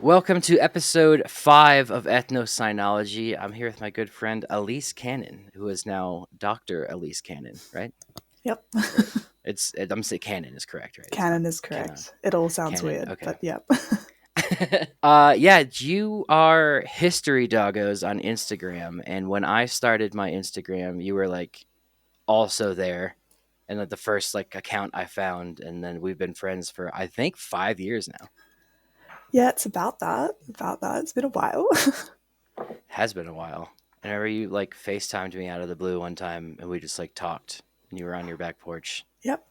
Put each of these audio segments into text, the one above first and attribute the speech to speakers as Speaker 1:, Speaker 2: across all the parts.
Speaker 1: Welcome to episode 5 of Ethnocynology. I'm here with my good friend Alyce Cannon, who is now Dr. Alyce Cannon, right?
Speaker 2: Yep.
Speaker 1: I'm saying Cannon is correct, right?
Speaker 2: Canon is
Speaker 1: Cannon.
Speaker 2: correct. It all sounds
Speaker 1: Cannon,
Speaker 2: weird,
Speaker 1: okay.
Speaker 2: but yep.
Speaker 1: Yeah, you are History Doggos on Instagram, and when I started my Instagram, you were like also there, and like the first like account I found, and then we've been friends for I think 5 years now.
Speaker 2: Yeah, it's about that. It's been a while.
Speaker 1: Has been a while. And I remember you like FaceTimed me out of the blue one time and we just like talked and you were on your back porch
Speaker 2: Yep.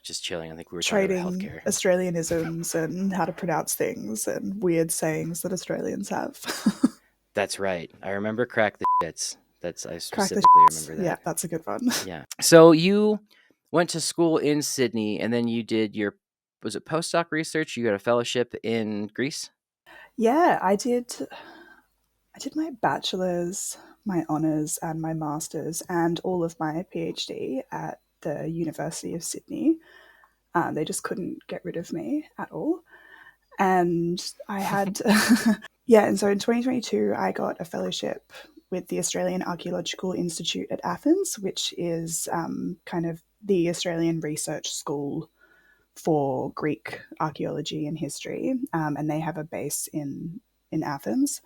Speaker 1: just chilling. I think we were talking about
Speaker 2: Trading
Speaker 1: healthcare.
Speaker 2: Australianisms and how to pronounce things and weird sayings that Australians have.
Speaker 1: That's right. I remember crack the shits. I
Speaker 2: Crack the
Speaker 1: specifically
Speaker 2: shits.
Speaker 1: remember
Speaker 2: Yeah,
Speaker 1: that.
Speaker 2: that's a good one.
Speaker 1: Yeah. So you went to school in Sydney and then you did your was it postdoc research? You got a fellowship in Greece?
Speaker 2: Yeah, I did my bachelor's, my honours and my master's and all of my PhD at the University of Sydney. They just couldn't get rid of me at all. And I had yeah, and so in 2022 I got a fellowship with the Australian Archaeological Institute at Athens, which is kind of the Australian research school for Greek archaeology and history, and they have a base in Athens.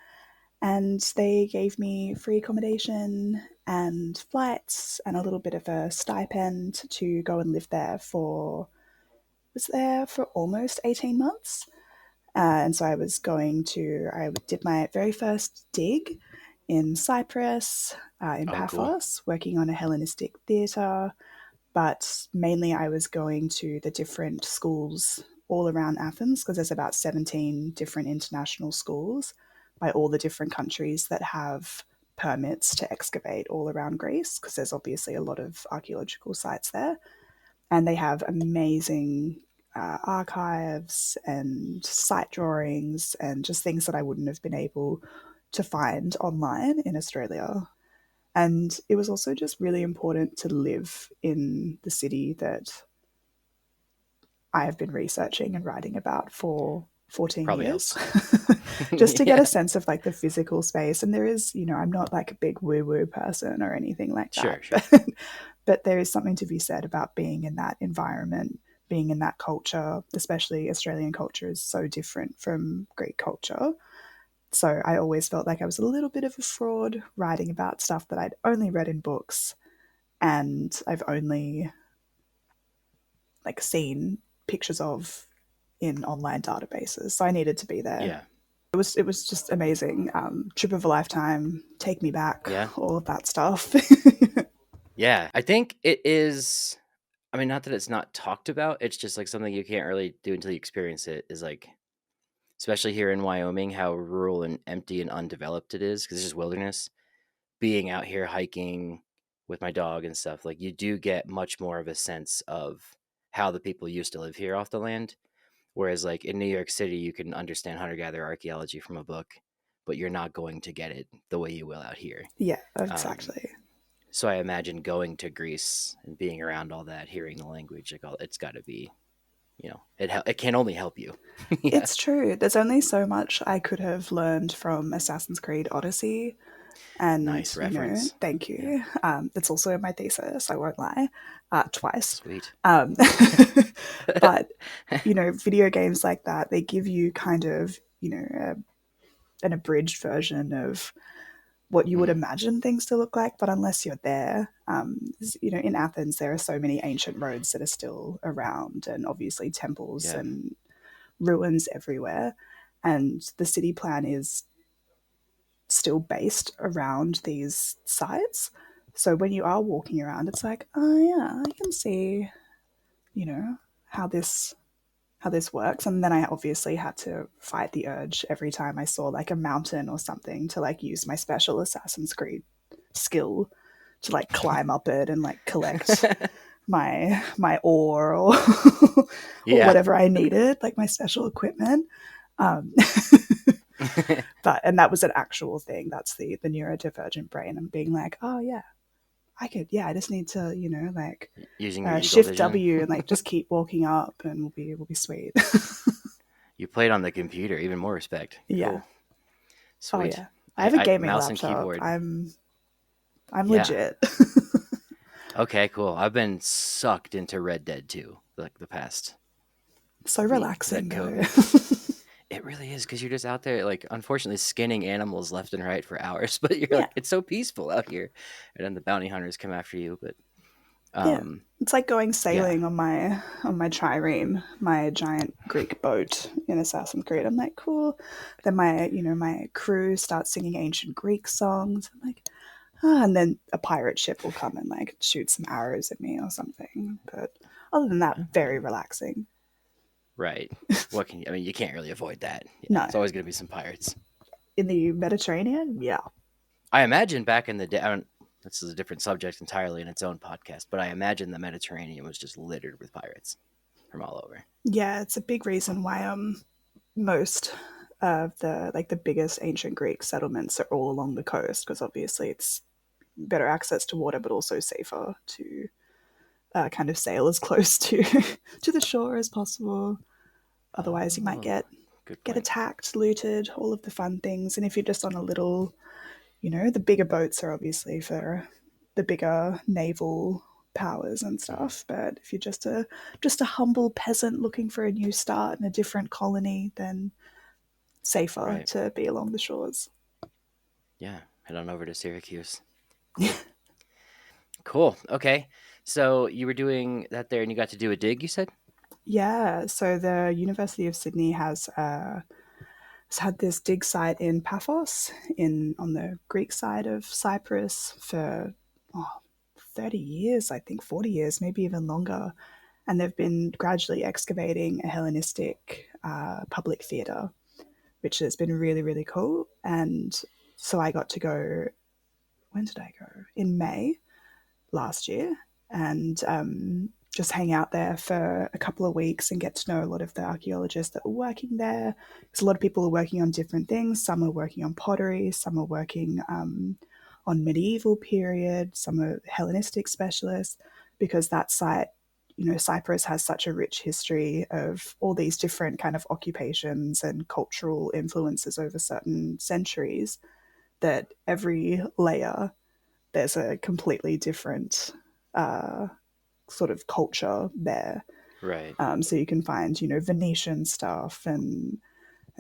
Speaker 2: And they gave me free accommodation and flights and a little bit of a stipend to go and live there for was there for almost 18 months. And so I did my very first dig in Cyprus, in
Speaker 1: Oh, cool.
Speaker 2: Paphos, working on a Hellenistic theatre. But mainly I was going to the different schools all around Athens because there's about 17 different international schools by all the different countries that have permits to excavate all around Greece because there's obviously a lot of archaeological sites there. And they have amazing archives and site drawings and just things that I wouldn't have been able to find online in Australia. And it was also just really important to live in the city that I have been researching and writing about for 14
Speaker 1: Probably
Speaker 2: years,
Speaker 1: helps.
Speaker 2: just to get
Speaker 1: Yeah.
Speaker 2: a sense of like the physical space. And there is, I'm not like a big woo woo person or anything like that.
Speaker 1: Sure.
Speaker 2: But there is something to be said about being in that environment, being in that culture, especially Australian culture is so different from Greek culture. So I always felt like I was a little bit of a fraud writing about stuff that I'd only read in books and I've only like seen pictures of in online databases. So I needed to be there.
Speaker 1: Yeah.
Speaker 2: It was just amazing. Trip of a lifetime, take me back,
Speaker 1: Yeah.
Speaker 2: all of that stuff.
Speaker 1: Yeah. I think it is. I mean, not that it's not talked about. It's just like something you can't really do until you experience it. Is like, especially here in Wyoming, how rural and empty and undeveloped it is because it's just wilderness. Being out here hiking with my dog and stuff, like you do get much more of a sense of how the people used to live here off the land. Whereas, like in New York City, you can understand hunter gatherer archaeology from a book, but you're not going to get it the way you will out here.
Speaker 2: Yeah,
Speaker 1: Um,
Speaker 2: exactly.
Speaker 1: so I imagine going to Greece and being around all that, hearing the language, like it's got to be, it can only help you. Yeah.
Speaker 2: It's true. There's only so much I could have learned from Assassin's Creed Odyssey. And,
Speaker 1: Nice reference.
Speaker 2: thank
Speaker 1: Yeah.
Speaker 2: you. It's also my thesis, I won't lie, twice.
Speaker 1: Sweet.
Speaker 2: Um, but, video games like that, they give you kind of, an abridged version of what you would imagine things to look like. But unless you're there, in Athens, there are so many ancient roads that are still around and obviously temples
Speaker 1: Yeah.
Speaker 2: and ruins everywhere. And the city plan is still based around these sites. So when you are walking around, it's like, oh yeah, I can see, you know, how this works. And then I obviously had to fight the urge every time I saw like a mountain or something to like use my special Assassin's Creed skill to like climb up it and like collect my ore or or
Speaker 1: Yeah.
Speaker 2: whatever I needed, like my special equipment. Um, and that was an actual thing. That's the neurodivergent brain. I'm being like, oh yeah, I just need to, like
Speaker 1: Using your eagle
Speaker 2: shift
Speaker 1: vision.
Speaker 2: W and like just keep walking up and we'll be sweet.
Speaker 1: played on the computer. Even more respect.
Speaker 2: Yeah.
Speaker 1: Cool.
Speaker 2: Oh
Speaker 1: Sweet.
Speaker 2: yeah. I have a gaming
Speaker 1: Mouse and
Speaker 2: laptop.
Speaker 1: keyboard.
Speaker 2: I'm
Speaker 1: Yeah.
Speaker 2: legit.
Speaker 1: Okay, cool. I've been sucked into Red Dead 2 like the past
Speaker 2: So
Speaker 1: week because
Speaker 2: relaxing
Speaker 1: that
Speaker 2: though.
Speaker 1: COVID. It really is because you're just out there, like, unfortunately, skinning animals left and right for hours, but you're
Speaker 2: Yeah.
Speaker 1: like, it's so peaceful out here. And then the bounty hunters come after you. But,
Speaker 2: Yeah.
Speaker 1: um,
Speaker 2: It's like going
Speaker 1: yeah.
Speaker 2: sailing on my trireme, my giant Greek boat in Assassin's Creed. I'm like, cool. Then my crew starts singing ancient Greek songs. I'm like, ah, and then a pirate ship will come and like shoot some arrows at me or something. But other than that, very relaxing.
Speaker 1: Right. I mean, you can't really avoid that. Yeah.
Speaker 2: No.
Speaker 1: It's always going to be some pirates.
Speaker 2: In the Mediterranean, yeah.
Speaker 1: I imagine back in the day, this is a different subject entirely in its own podcast, but I imagine the Mediterranean was just littered with pirates from all over.
Speaker 2: Yeah, it's a big reason why most of the biggest ancient Greek settlements are all along the coast because obviously it's better access to water, but also safer to kind of sail as close to to the shore as possible. Otherwise, you might
Speaker 1: Oh, good
Speaker 2: get
Speaker 1: point.
Speaker 2: attacked, looted, all of the fun things. And if you're just on a little, the bigger boats are obviously for the bigger naval powers and
Speaker 1: Hmm.
Speaker 2: stuff. But if you're just a humble peasant looking for a new start in a different colony, then safer
Speaker 1: Right.
Speaker 2: to be along the shores.
Speaker 1: Yeah. Head on over to Syracuse. Cool. Cool. Okay. So you were doing that there and you got to do a dig, you said?
Speaker 2: Yeah, so the University of Sydney has had this dig site in Paphos, in on the Greek side of Cyprus for oh, 30 years, I think 40 years, maybe even longer. And they've been gradually excavating a Hellenistic public theatre, which has been really, really cool. And so I got to go, when did I go? In May last year, and just hang out there for a couple of weeks and get to know a lot of the archaeologists that were working there. Because a lot of people are working on different things. Some are working on pottery, some are working on medieval period, some are Hellenistic specialists, because that site, Cyprus has such a rich history of all these different kind of occupations and cultural influences over certain centuries that every layer there's a completely different uh, sort of culture there.
Speaker 1: Right.
Speaker 2: So you can find, Venetian stuff and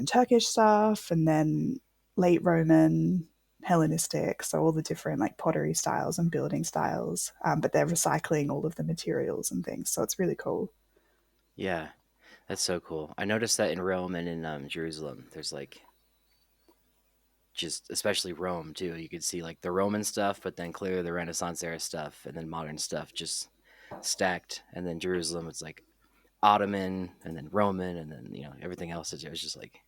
Speaker 2: Turkish stuff, and then late Roman, Hellenistic, so all the different like pottery styles and building styles. But they're recycling all of the materials and things, so it's really cool.
Speaker 1: Yeah. That's so cool. I noticed that in Rome and in Jerusalem, there's like just especially Rome too. You could see like the Roman stuff, but then clearly the Renaissance era stuff, and then modern stuff just stacked. And then Jerusalem, it's like Ottoman, and then Roman, and then everything else. It was just like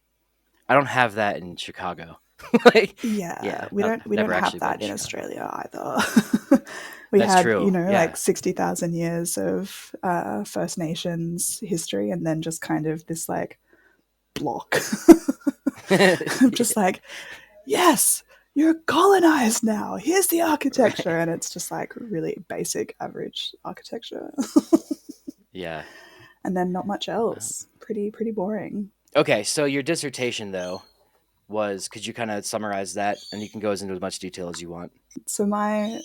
Speaker 1: I don't have that in Chicago. Like,
Speaker 2: Yeah,
Speaker 1: yeah,
Speaker 2: we don't
Speaker 1: never
Speaker 2: have
Speaker 1: actually been
Speaker 2: that
Speaker 1: in
Speaker 2: in
Speaker 1: Chicago.
Speaker 2: Australia either. We
Speaker 1: That's
Speaker 2: had,
Speaker 1: true.
Speaker 2: like
Speaker 1: Yeah.
Speaker 2: 60,000 years of First Nations history, and then just kind of this like block of just like, yes, you're colonized now. Here's the architecture,
Speaker 1: Right.
Speaker 2: and it's just like really basic, average architecture,
Speaker 1: Yeah.
Speaker 2: and then not much
Speaker 1: Um,
Speaker 2: else. Pretty boring.
Speaker 1: okay, so your dissertation though was could you kind of summarize that, and you can go into as much detail as you want.
Speaker 2: So my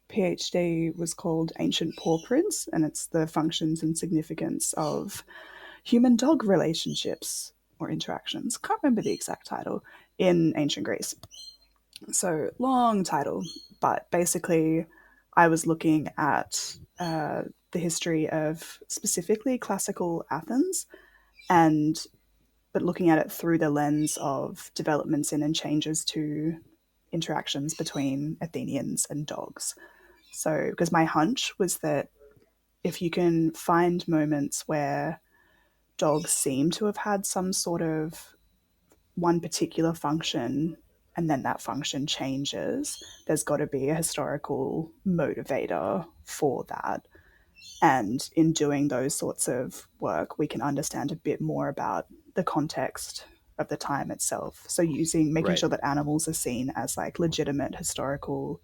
Speaker 2: PhD was called Ancient Paw Prints, and it's the functions and significance of human dog relationships or interactions. Can't remember the exact title in ancient Greece. So, long title, but basically, I was looking at the history of specifically classical Athens, and but looking at it through the lens of developments in and changes to interactions between Athenians and dogs. So, because my hunch was that if you can find moments where dogs seem to have had some sort of one particular function and then that function changes, there's got to be a historical motivator for that. And in doing those sorts of work, we can understand a bit more about the context of the time itself. So making
Speaker 1: Right.
Speaker 2: sure that animals are seen as like legitimate historical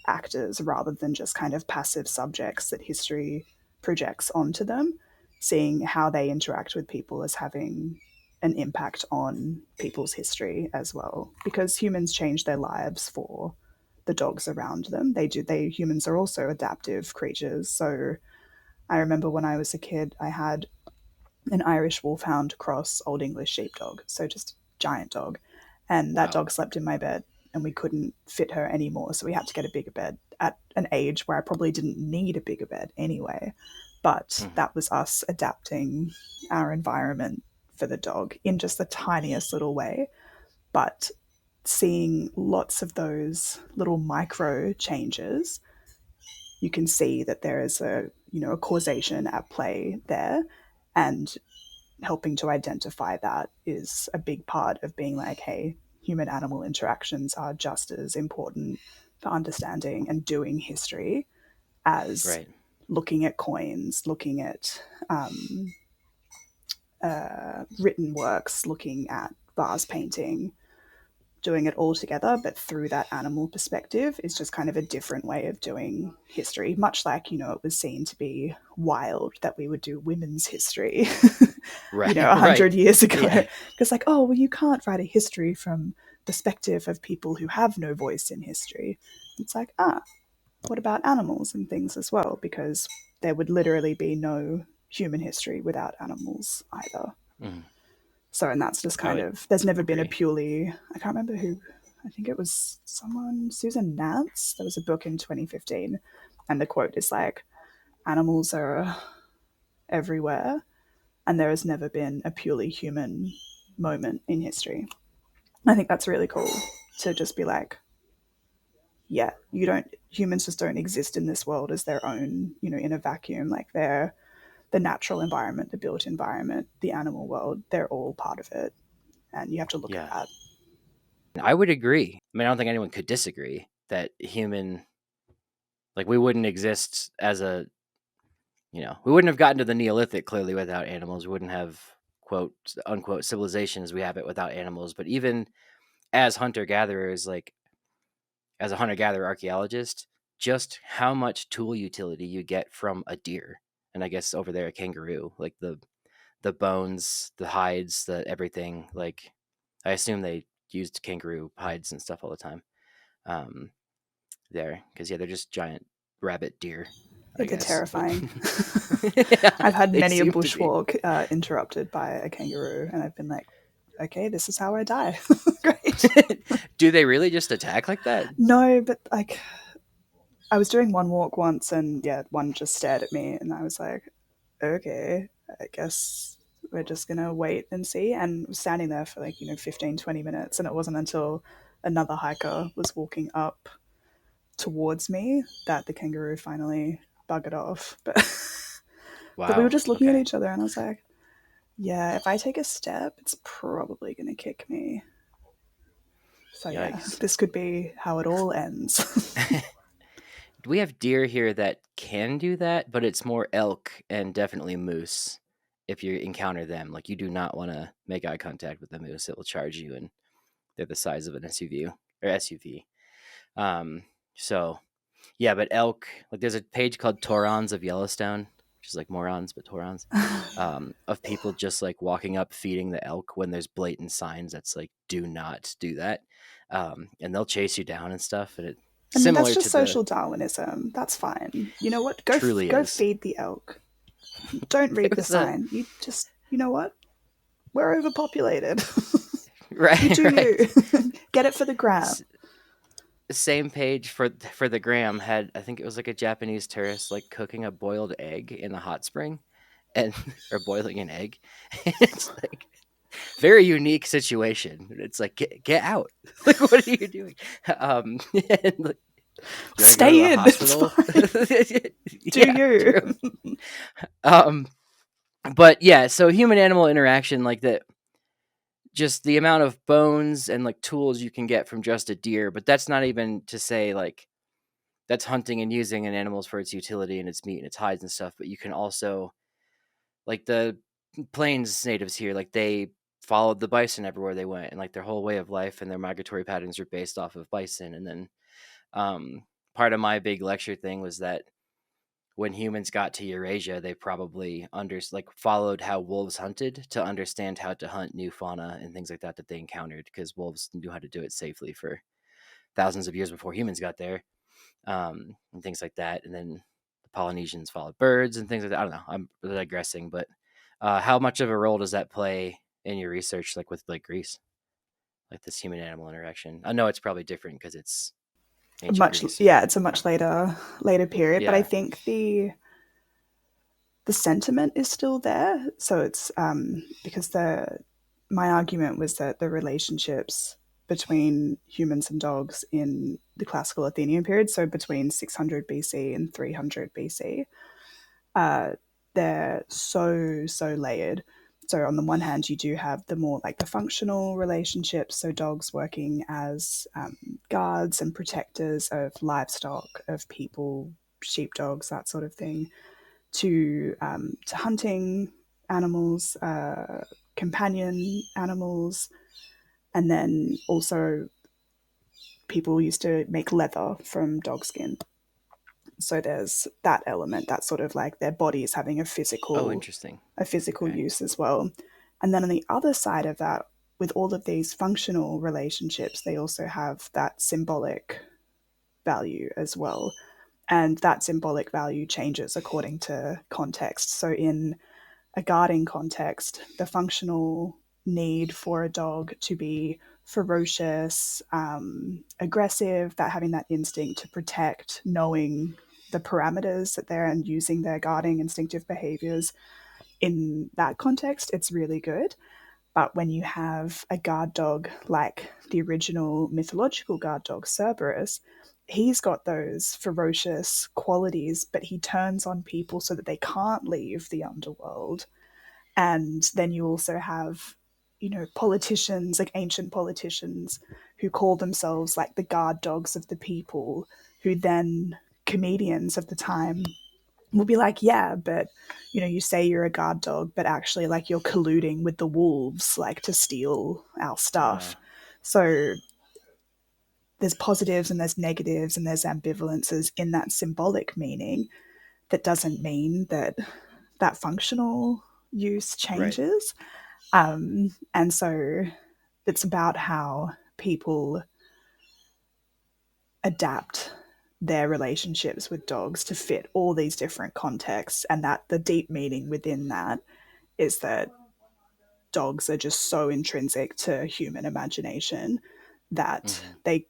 Speaker 2: actors rather than just kind of passive subjects that history projects onto them, seeing how they interact with people as having an impact on people's history as well, because humans change their lives for the dogs around them. Humans are also adaptive creatures. So I remember when I was a kid, I had an Irish Wolfhound cross Old English Sheepdog, so just giant dog. And that
Speaker 1: Wow.
Speaker 2: dog slept in my bed, and we couldn't fit her anymore, so we had to get a bigger bed at an age where I probably didn't need a bigger bed anyway. But
Speaker 1: Mhm.
Speaker 2: that was us adapting our environment for the dog in just the tiniest little way. But seeing lots of those little micro changes, you can see that there is a causation at play there, and helping to identify that is a big part of being like, hey, human animal interactions are just as important for understanding and doing history as
Speaker 1: Right.
Speaker 2: looking at coins, looking at written works, looking at vase painting. Doing it all together, but through that animal perspective, is just kind of a different way of doing history. Much like, it was seen to be wild that we would do women's history,
Speaker 1: Right.
Speaker 2: a
Speaker 1: Right.
Speaker 2: hundred years ago.
Speaker 1: Yeah.
Speaker 2: Because, like, oh, well, you can't write a history from perspective of people who have no voice in history. It's like, what about animals and things as well? Because there would literally be no human history without animals either.
Speaker 1: Mhm.
Speaker 2: So, and that's just
Speaker 1: I
Speaker 2: kind
Speaker 1: would
Speaker 2: of, there's never been a
Speaker 1: agree.
Speaker 2: purely, I can't remember who, I think it was someone, Susan Nance. There was a book in 2015, and the quote is like, animals are everywhere, and there has never been a purely human moment in history. I think that's really cool to just be like, yeah, humans just don't exist in this world as their own, in a vacuum. Like they're the natural environment, the built environment, the animal world, they're all part of it. And you have to look at
Speaker 1: Yeah.
Speaker 2: that.
Speaker 1: I would agree. I mean, I don't think anyone could disagree that we wouldn't exist as we wouldn't have gotten to the Neolithic clearly without animals. We wouldn't have quote unquote civilization as we have it without animals. But even as hunter gatherers, like as a hunter gatherer archaeologist, just how much tool utility you get from a deer, and I guess over there a kangaroo, like the bones, the hides, the everything. Like I assume they used kangaroo hides and stuff all the time. Um, there, because yeah, they're just giant rabbit deer,
Speaker 2: Yeah,
Speaker 1: I
Speaker 2: they're
Speaker 1: guess. But
Speaker 2: terrifying.
Speaker 1: yeah,
Speaker 2: I've had
Speaker 1: they
Speaker 2: many a
Speaker 1: seem to be.
Speaker 2: bushwalk interrupted by a kangaroo, and I've been like, okay, this is how I die. Great.
Speaker 1: Do they really just attack like that?
Speaker 2: No, but like, I was doing one walk once, and yeah, one just stared at me, and I was like, okay, I guess we're just gonna wait and see. And I was standing there for like, 15, 20 minutes, and it wasn't until another hiker was walking up towards me that the kangaroo finally buggered off. But we were
Speaker 1: Wow.
Speaker 2: just looking at
Speaker 1: Okay.
Speaker 2: each other, and I was like, yeah, if I take a step, it's probably going to kick me. So yeah,
Speaker 1: Yikes.
Speaker 2: this could be how it all ends.
Speaker 1: We have deer here that can do that, but it's more elk and definitely moose. If you encounter them, like you do not want to make eye contact with the moose; it will charge you, and they're the size of an SUV or SUV. Um, so yeah, but elk, like there's a page called Torons of Yellowstone, which is like morons, but Torons, of people just like walking up feeding the elk when there's blatant signs that's like, do not do that. And they'll chase you down and stuff. And it's
Speaker 2: I mean, that's
Speaker 1: similar
Speaker 2: just
Speaker 1: to the
Speaker 2: social Darwinism. That's fine. You know what?
Speaker 1: truly
Speaker 2: Go
Speaker 1: is.
Speaker 2: feed the elk. Don't
Speaker 1: There
Speaker 2: read the
Speaker 1: was a,
Speaker 2: sign. You know what? We're overpopulated. You
Speaker 1: right,
Speaker 2: do
Speaker 1: right.
Speaker 2: you. Get it for the gram.
Speaker 1: Same page for the gram had, I think it was like a Japanese tourist like cooking a boiled egg in a hot spring and or boiling an egg. It's like very unique situation. It's like get out. Like what are you doing? And like, do I go to the
Speaker 2: Stay in. It's
Speaker 1: hospital?
Speaker 2: fine. Do
Speaker 1: Yeah,
Speaker 2: you?
Speaker 1: true. Um, but yeah, so human animal interaction like that, just the amount of bones and like tools you can get from just a deer, but that's not even to say like that's hunting and using an animals for its utility and its meat and its hides and stuff, but you can also like the plains natives here, like they followed the bison everywhere they went, and like their whole way of life and their migratory patterns are based off of bison. And then part of my big lecture thing was that when humans got to Eurasia, they probably like followed how wolves hunted to understand how to hunt new fauna and things like that that they encountered, because wolves knew how to do it safely for thousands of years before humans got there, and things like that. And then the Polynesians followed birds and things like that. I don't know. I'm digressing, but how much of a role does that play in your research, like with like Greece, like this human animal interaction? I know it's probably different because it's ancient
Speaker 2: Much,
Speaker 1: Greece.
Speaker 2: yeah, it's a much later period, but I
Speaker 1: Yeah.
Speaker 2: think the sentiment is still there. So it's because the my argument was that the relationships between humans and dogs in the classical Athenian period, so between 600 BC and 300 BC, uh, they're so layered. So on the one hand, you do have the more like the functional relationships, so dogs working as guards and protectors of livestock, of people, sheepdogs, that sort of thing, to hunting animals, companion animals, and then also people used to make leather from dog skin. So there's that element, that sort of like their bodies having
Speaker 1: Oh, interesting.
Speaker 2: a physical
Speaker 1: Okay.
Speaker 2: use as well. And then on the other side of that, with all of these functional relationships, they also have that symbolic value as well. And that symbolic value changes according to context. So in a guarding context, the functional need for a dog to be ferocious, aggressive, that having that instinct to protect, knowing the parameters that they're and using their guarding instinctive behaviors in that context, it's really good. But when you have a guard dog like the original mythological guard dog, Cerberus, he's got those ferocious qualities, but he turns on people so that they can't leave the underworld. And then you also have, politicians, like ancient politicians, who call themselves like the guard dogs of the people, who then comedians of the time will be like, yeah, but you say you're a guard dog, but actually like you're colluding with the wolves like to steal our
Speaker 1: Uh,
Speaker 2: stuff. So there's positives and there's negatives and there's ambivalences in that symbolic meaning. That doesn't mean that that functional use
Speaker 1: right.
Speaker 2: changes. And so it's about how people adapt their relationships with dogs to fit all these different contexts, and that the deep meaning within that is that dogs are just so intrinsic to human imagination that
Speaker 1: Hmm.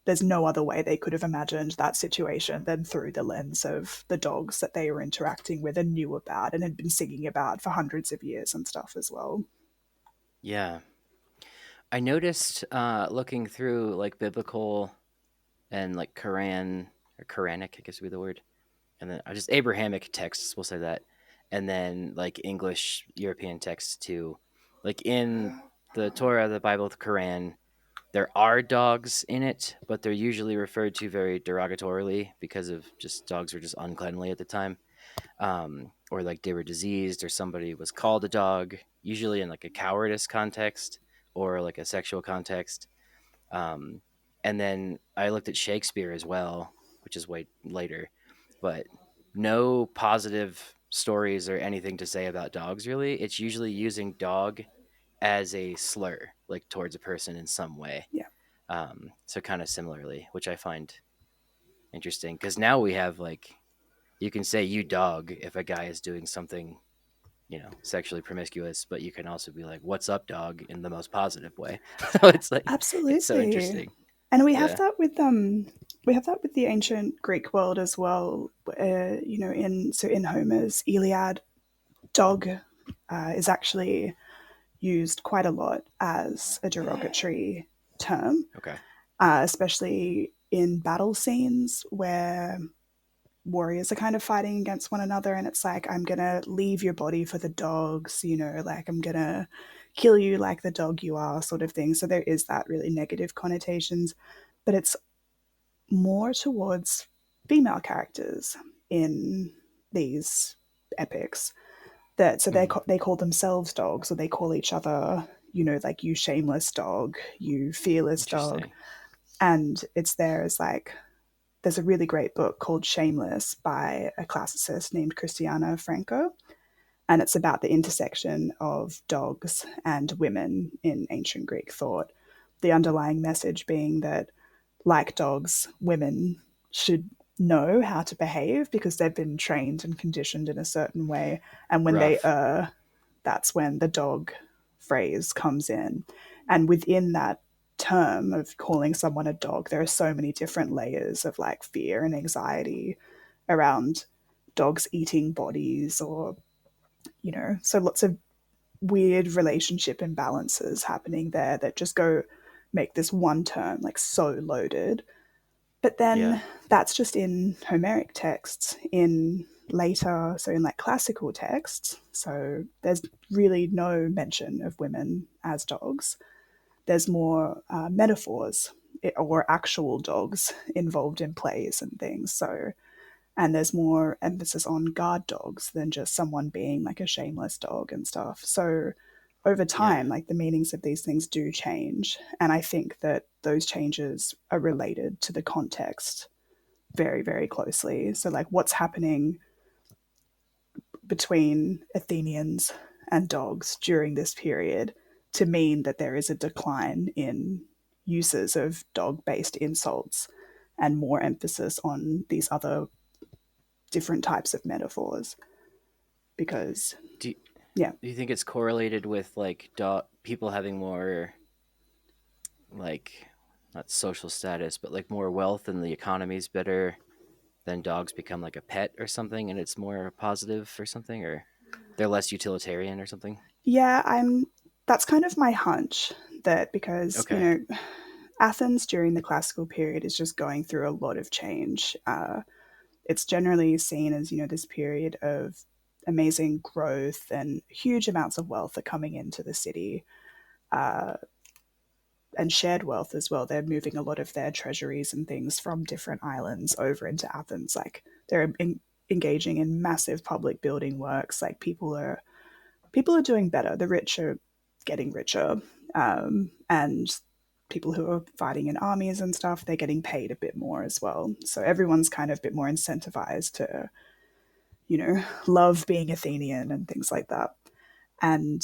Speaker 2: there's no other way they could have imagined that situation than through the lens of the dogs that they were interacting with and knew about and had been singing about for hundreds of years and stuff as well.
Speaker 1: Yeah. I noticed looking through like biblical and like Quran or Quranic, I guess would be the word, and then just Abrahamic texts, we'll say that, and then like English European texts too. Like in the Torah, the Bible, the Quran, there are dogs in it, but they're usually referred to very derogatorily because of just dogs were just uncleanly at the time, or like they were diseased, or somebody was called a dog, usually in like a cowardice context or like a sexual context. Um, and then I looked at Shakespeare as well, which is way later, but no positive stories or anything to say about dogs really. It's usually using dog as a slur, like towards a person in some way.
Speaker 2: Yeah,
Speaker 1: So kind of similarly, which I find interesting because now we have like, you can say you dog if a guy is doing something, sexually promiscuous, but you can also be like, what's up, dog, in the most positive way. So it's like, it's so
Speaker 2: absolutely.
Speaker 1: interesting.
Speaker 2: And
Speaker 1: Yeah.
Speaker 2: we have that with the ancient Greek world as well. In Homer's Iliad, dog is actually used quite a lot as a derogatory term,
Speaker 1: Okay.
Speaker 2: especially in battle scenes where warriors are kind of fighting against one another, and it's like, I'm gonna leave your body for the dogs, like I'm gonna kill you like the dog you are, sort of thing. So there is that really negative connotations, but it's more towards female characters in these epics, that so
Speaker 1: Hmm.
Speaker 2: they call themselves dogs, or they call each other, like you shameless dog, you fearless dog.
Speaker 1: Interesting.
Speaker 2: And it's there as like there's a really great book called Shameless by a classicist named Christiana Franco, and it's about the intersection of dogs and women in ancient Greek thought. The underlying message being that, like dogs, women should know how to behave because they've been trained and conditioned in a certain way. And when they
Speaker 1: Rough.
Speaker 2: that's when the dog phrase comes in. And within that term of calling someone a dog, there are so many different layers of like fear and anxiety around dogs eating bodies, or, so lots of weird relationship imbalances happening there that just go make this one term like so loaded. But
Speaker 1: Yeah.
Speaker 2: then that's just in Homeric texts. In later, so in like classical texts, so there's really no mention of women as dogs. There's more metaphors or actual dogs involved in plays and things. So, and there's more emphasis on guard dogs than just someone being like a shameless dog and stuff. So over
Speaker 1: Yeah.
Speaker 2: time, like the meanings of these things do change. And I think that those changes are related to the context very, very closely. So, like, what's happening between Athenians and dogs during this period to mean that there is a decline in uses of dog based insults and more emphasis on these other different types of metaphors. Because,
Speaker 1: Do you,
Speaker 2: yeah,
Speaker 1: do you think it's correlated with like people having more like not social status, but like more wealth and the economy's better, then dogs become like a pet or something, and it's more positive or something, or they're less utilitarian or something?
Speaker 2: yeah, that's kind of my hunch that because,
Speaker 1: Okay.
Speaker 2: Athens during the classical period is just going through a lot of change. It's generally seen as, this period of amazing growth and huge amounts of wealth are coming into the city, uh, and shared wealth as well. They're moving a lot of their treasuries and things from different islands over into Athens. Like they're engaging in massive public building works. Like people are doing better. The rich are getting richer, and people who are fighting in armies and stuff, they're getting paid a bit more as well. So everyone's kind of a bit more incentivized to, love being Athenian and things like that. And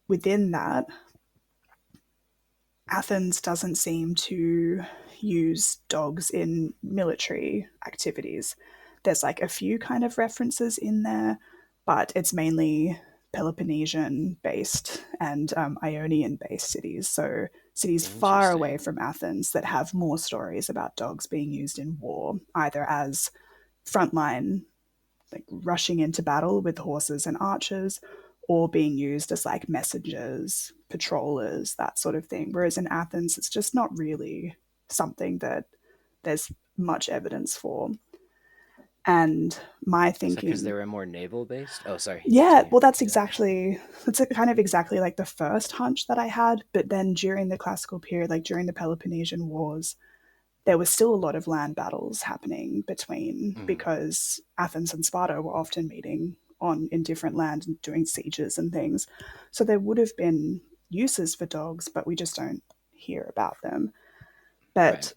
Speaker 2: within that, Athens doesn't seem to use dogs in military activities. There's like a few kind of references in there, but it's mainly Peloponnesian based and Ionian based cities. So cities far away
Speaker 1: Interesting.
Speaker 2: from Athens that have more stories about dogs being used in war, either as frontline, like rushing into battle with horses and archers, or being used as like messengers, patrollers, that sort of thing. Whereas in Athens, it's just not really something that there's much evidence for. And my
Speaker 1: Is that because they
Speaker 2: thinking,
Speaker 1: were more naval based? Oh, sorry.
Speaker 2: yeah,
Speaker 1: Continue.
Speaker 2: well,
Speaker 1: Yeah.
Speaker 2: that's kind of exactly like the first hunch that I had. But then during the classical period, like during the Peloponnesian Wars, there was still a lot of land battles happening between,
Speaker 1: Hmm.
Speaker 2: because Athens and Sparta were often meeting on in different lands and doing sieges and things. So there would have been uses for dogs, but we just don't hear about them.
Speaker 1: Right.
Speaker 2: But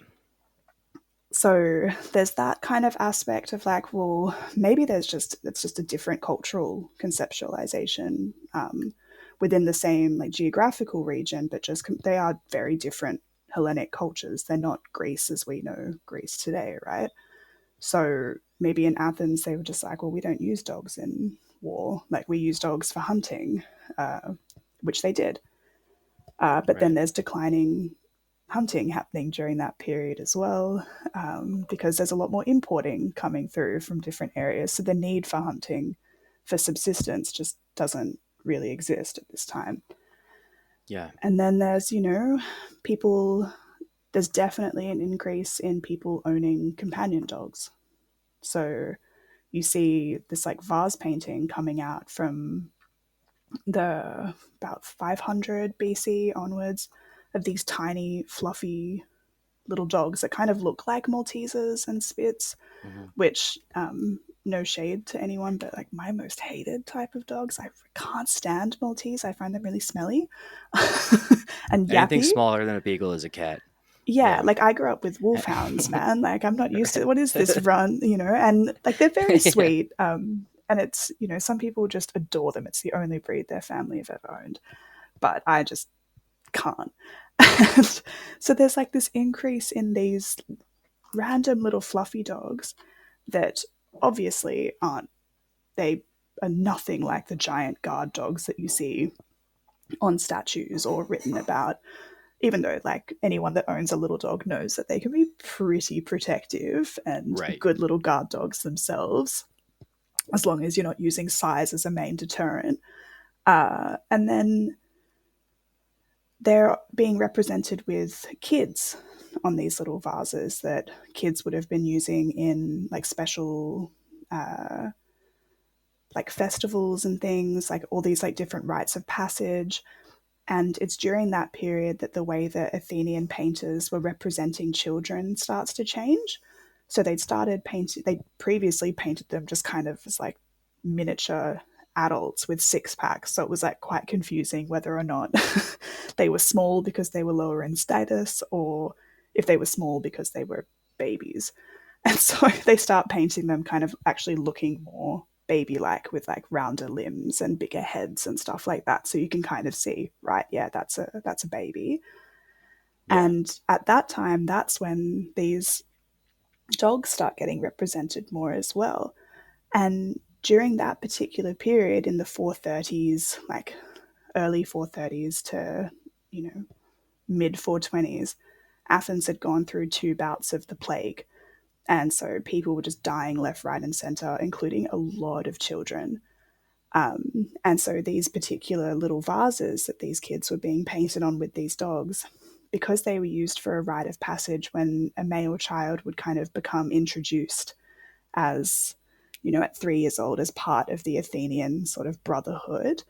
Speaker 2: so there's that kind of aspect of like, well, maybe it's just a different cultural conceptualization, within the same like geographical region, but just they are very different Hellenic cultures. They're not Greece as we know Greece today, right? So maybe in Athens they were just like, well, we don't use dogs in war. Like we use dogs for hunting, uh, which they did. But then
Speaker 1: Right.
Speaker 2: there's declining hunting happening during that period as well, because there's a lot more importing coming through from different areas. So the need for hunting for subsistence just doesn't really exist at this time.
Speaker 1: Yeah.
Speaker 2: And then there's, people, there's definitely an increase in people owning companion dogs. So you see this like vase painting coming out from the about 500 BC onwards of these tiny, fluffy little dogs that kind of look like Maltesers and Spits,
Speaker 1: Hmm.
Speaker 2: which, no shade to anyone, but like my most hated type of dogs. I can't stand Maltese. I find them really smelly and
Speaker 1: Anything
Speaker 2: yappy.
Speaker 1: smaller than a beagle is a cat.
Speaker 2: Yeah,
Speaker 1: Yeah.
Speaker 2: like I grew up with wolfhounds, man. Like I'm not used to what is this run, and like they're very
Speaker 1: Yeah.
Speaker 2: sweet. And it's some people just adore them. It's the only breed their family have ever owned, but I just can't. And so there's like this increase in these random little fluffy dogs that obviously aren't they are nothing like the giant guard dogs that you see on statues or written about, even though like anyone that owns a little dog knows that they can be pretty protective and
Speaker 1: Right.
Speaker 2: good little guard dogs themselves, as long as you're not using size as a main deterrent. And then they're being represented with kids on these little vases that kids would have been using in like special uh, like festivals and things, like all these like different rites of passage. And it's during that period that the way that Athenian painters were representing children starts to change. So they'd started painting, they previously painted them just kind of as like miniature adults with six packs. So it was like quite confusing whether or not they were small because they were lower in status or if they were small because they were babies. And so they start painting them kind of actually looking more baby like with like rounder limbs and bigger heads and stuff like that. So you can kind of see, right, yeah, that's a baby.
Speaker 1: Yeah.
Speaker 2: And at that time, that's when these dogs start getting represented more as well. And during that particular period in the 430s, like early 430s to, you know, mid 420s, Athens had gone through two bouts of the plague. And so people were just dying left, right, and center, including a lot of children. And so these particular little vases that these kids were being painted on with these dogs, because they were used for a rite of passage when a male child would kind of become introduced as, at 3 years old as part of the Athenian sort of brotherhood.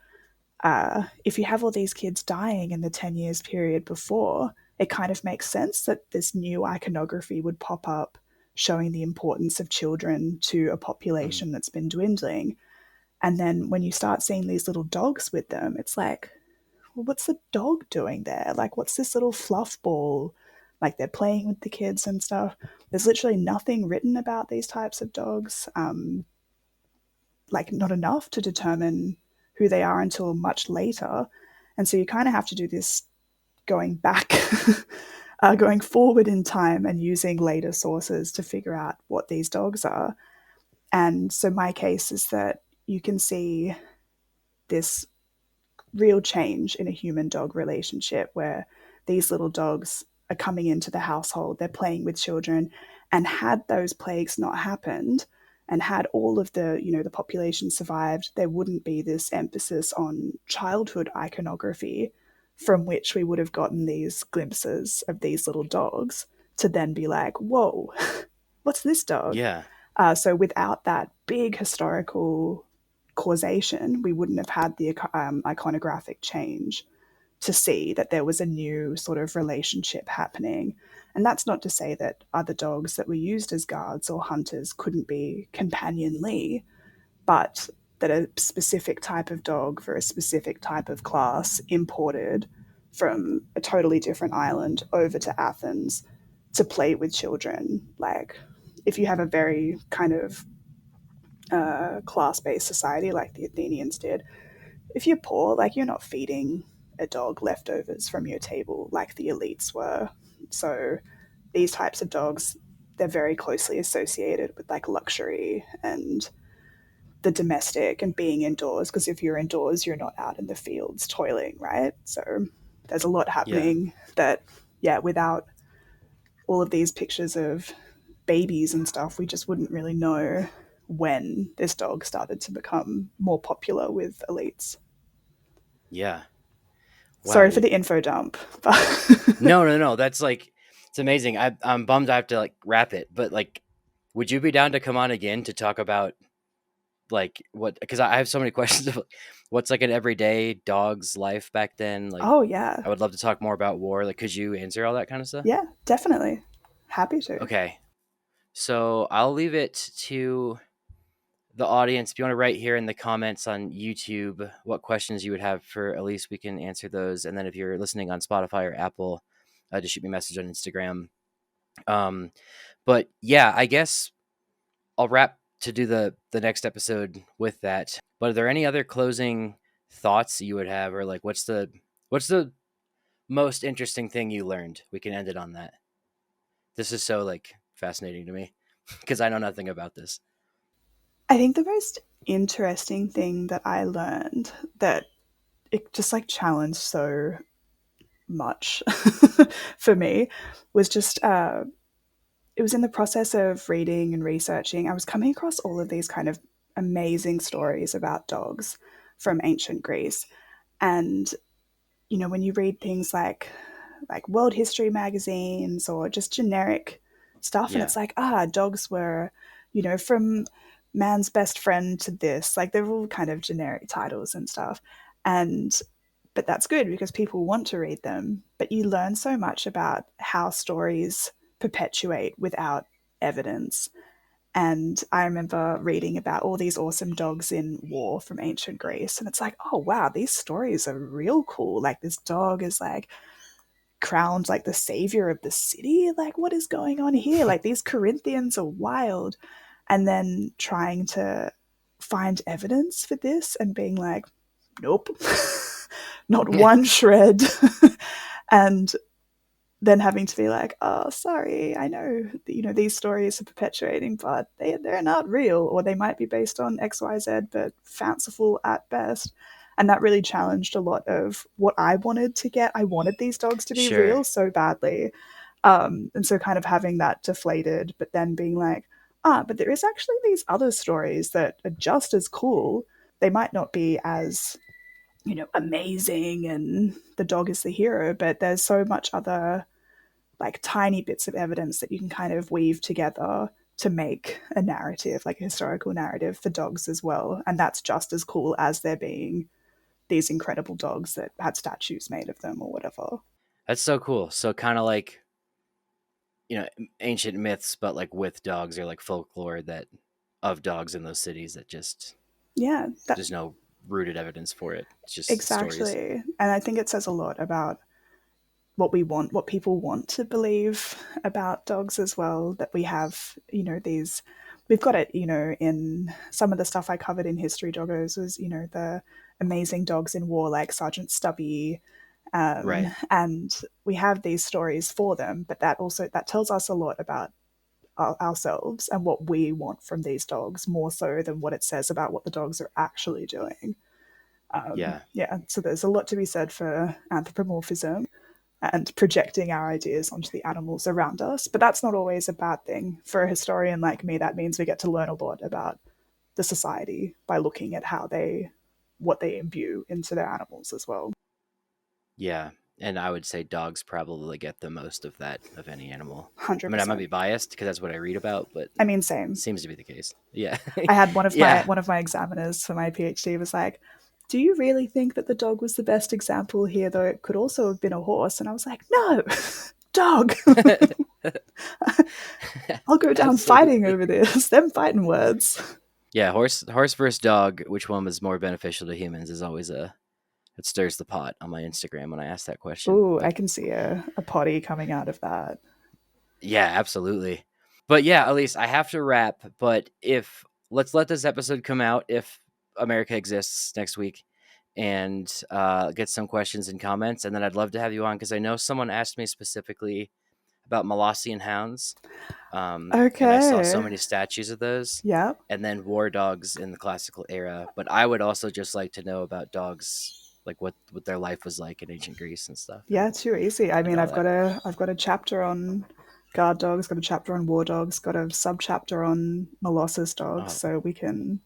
Speaker 2: If you have all these kids dying in the 10 years period before, it kind of makes sense that this new iconography would pop up showing the importance of children to a
Speaker 1: Mm.
Speaker 2: population that's been dwindling. And then when you start seeing these little dogs with them, it's like, well, what's the dog doing there? Like, what's this little fluff ball? Like, they're playing with the kids and stuff. There's literally nothing written about these types of dogs, like, not enough to determine who they are until much later. And so you kind of have to do this going back, going forward in time and using later sources to figure out what these dogs are. And so my case is that you can see this real change in a human dog relationship where these little dogs are coming into the household, they're playing with children, and had those plagues not happened and had all of the population survived, there wouldn't be this emphasis on childhood iconography from which we would have gotten these glimpses of these little dogs to then be like, whoa, what's this dog?
Speaker 1: Yeah.
Speaker 2: So without that big historical causation, we wouldn't have had the iconographic change to see that there was a new sort of relationship happening. And that's not to say that other dogs that were used as guards or hunters couldn't be companionly, but that a specific type of dog for a specific type of class imported from a totally different island over to Athens to play with children. Like, if you have a very kind of class based society like the Athenians did, if you're poor, like you're not feeding a dog leftovers from your table like the elites were. So these types of dogs, they're very closely associated with like luxury and the domestic and being indoors. Because if you're indoors, you're not out in the fields toiling, right? So there's a lot
Speaker 1: Yeah.
Speaker 2: happening that, yeah, without all of these pictures of babies and stuff, we just wouldn't really know when this dog started to become more popular with elites.
Speaker 1: Yeah. Wow.
Speaker 2: Sorry for the info dump, but
Speaker 1: No, no, no. That's like it's amazing. I'm bummed I have to like wrap it, but like, would you be down to come on again to talk about like what? Because I have so many questions of what's like an everyday dog's life back then. Like,
Speaker 2: oh yeah,
Speaker 1: I would love to talk more about war. Like, could you answer all that kind of stuff?
Speaker 2: yeah, definitely, happy to.
Speaker 1: Okay. So I'll leave it to the audience. If you want to write here in the comments on YouTube what questions you would have for Elise, we can answer those. And then if you're listening on Spotify or Apple, just shoot me a message on Instagram. Um, but yeah, I guess I'll wrap to do the next episode with that. But are there any other closing thoughts you would have, or like what's the most interesting thing you learned? We can end it on that. This is so like fascinating to me because I know nothing about this.
Speaker 2: I think the most interesting thing that I learned that it just like challenged so much for me was just it was in the process of reading and researching. I was coming across all of these kind of amazing stories about dogs from ancient Greece. And, you know, when you read things like world history magazines or just generic stuff, and
Speaker 1: Yeah,
Speaker 2: it's like, dogs were, you know, from man's best friend to this. Like they're all kind of generic titles and stuff. And but that's good because people want to read them. But you learn so much about how stories perpetuate without evidence. And I remember reading about all these awesome dogs in war from ancient Greece. And it's like, oh, wow, these stories are real cool. Like, this dog is like crowned like the savior of the city. Like, what is going on here? Like, these Corinthians are wild. And then trying to find evidence for this and being like, nope, not one shred. And then having to be like, oh, sorry, I know, you know, these stories are perpetuating, but they're not real, or they might be based on XYZ, but fanciful at best. And that really challenged a lot of what I wanted to get. I wanted these dogs to be
Speaker 1: sure.
Speaker 2: real so badly. And so kind of having that deflated, but then being like, but there is actually these other stories that are just as cool. They might not be as, you know, amazing and the dog is the hero, but there's so much other like tiny bits of evidence that you can kind of weave together to make a narrative, like a historical narrative for dogs as well. And that's just as cool as there being these incredible dogs that had statues made of them or whatever.
Speaker 1: That's so cool. So kind of like, ancient myths, but like with dogs, or like folklore that of dogs in those cities that just
Speaker 2: Yeah, that
Speaker 1: there's no rooted evidence for it. It's just stories.
Speaker 2: exactly. And I think it says a lot about what we want, what people want to believe about dogs as well. That we have, you know, these, we've got it, you know, in some of the stuff I covered in History Doggos was, you know, the amazing dogs in war like Sergeant Stubby.
Speaker 1: Right.
Speaker 2: And we have these stories for them, but that tells us a lot about ourselves and what we want from these dogs more so than what it says about what the dogs are actually doing.
Speaker 1: Yeah.
Speaker 2: Yeah, so there's a lot to be said for anthropomorphism and projecting our ideas onto the animals around us. But that's not always a bad thing. For a historian like me, that means we get to learn a lot about the society by looking at what they imbue into their animals as well.
Speaker 1: Yeah. And I would say dogs probably get the most of that of any animal. I mean, I might
Speaker 2: 100%.
Speaker 1: be biased because that's what I read about, but
Speaker 2: I mean, same.
Speaker 1: seems to be the case. Yeah.
Speaker 2: I had one of my
Speaker 1: Yeah.
Speaker 2: one of my examiners for my PhD was like, "Do you really think that the dog was the best example here? Though it could also have been a horse." And I was like, "No, dog. I'll go down fighting
Speaker 1: Absolutely.
Speaker 2: over this. Them fighting words."
Speaker 1: Yeah, horse versus dog, which one was more beneficial to humans is always it stirs the pot on my Instagram when I ask that question.
Speaker 2: Ooh, I
Speaker 1: But
Speaker 2: can see a potty coming out of that.
Speaker 1: yeah, absolutely. But yeah, Elise, I have to wrap, but if let's let this episode come out if America exists next week, and get some questions and comments, and then I'd love to have you on because I know someone asked me specifically about Molossian hounds, and I saw so
Speaker 2: Okay.
Speaker 1: many statues of those,
Speaker 2: Yep.
Speaker 1: and then war dogs in the classical era. But I would also just like to know about dogs, like what their life was like in ancient Greece and stuff,
Speaker 2: Yeah, too easy. I
Speaker 1: and
Speaker 2: mean,
Speaker 1: all that.
Speaker 2: I've got a chapter on guard dogs, got a chapter on war dogs, got a sub chapter on molossus dogs,
Speaker 1: Oh
Speaker 2: so we can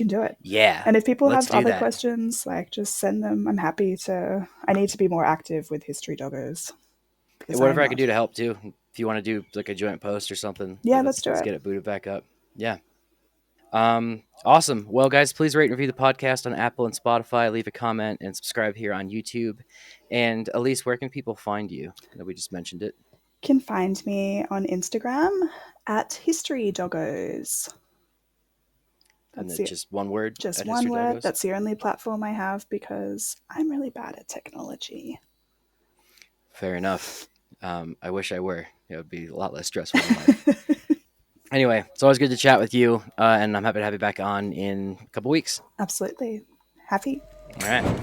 Speaker 2: do it.
Speaker 1: yeah,
Speaker 2: And if people
Speaker 1: let's
Speaker 2: have
Speaker 1: do
Speaker 2: other
Speaker 1: that.
Speaker 2: questions, like just send them. I'm happy to. I need to be more active with history doggos
Speaker 1: And
Speaker 2: because I am
Speaker 1: whatever I could do
Speaker 2: not.
Speaker 1: to help too. If you want to do like a joint post or something,
Speaker 2: Yeah,
Speaker 1: like
Speaker 2: let's do
Speaker 1: let's
Speaker 2: it.
Speaker 1: get it booted back up. Yeah. Awesome. Well, guys, please rate and review the podcast on Apple and Spotify. Leave a comment and subscribe here on YouTube. And Elise, where can people find you? I know we just mentioned it.
Speaker 2: Can find me on Instagram at history doggos.
Speaker 1: And
Speaker 2: That's
Speaker 1: it's
Speaker 2: it.
Speaker 1: just one word
Speaker 2: Just
Speaker 1: at
Speaker 2: one
Speaker 1: History
Speaker 2: word.
Speaker 1: Doggos.
Speaker 2: That's the only platform I have because I'm really bad at technology.
Speaker 1: Fair enough. I wish I were. It would be a lot less stressful in life. Anyway, it's always good to chat with you, and I'm happy to have you back on in a couple weeks.
Speaker 2: Absolutely. Happy.
Speaker 1: All right.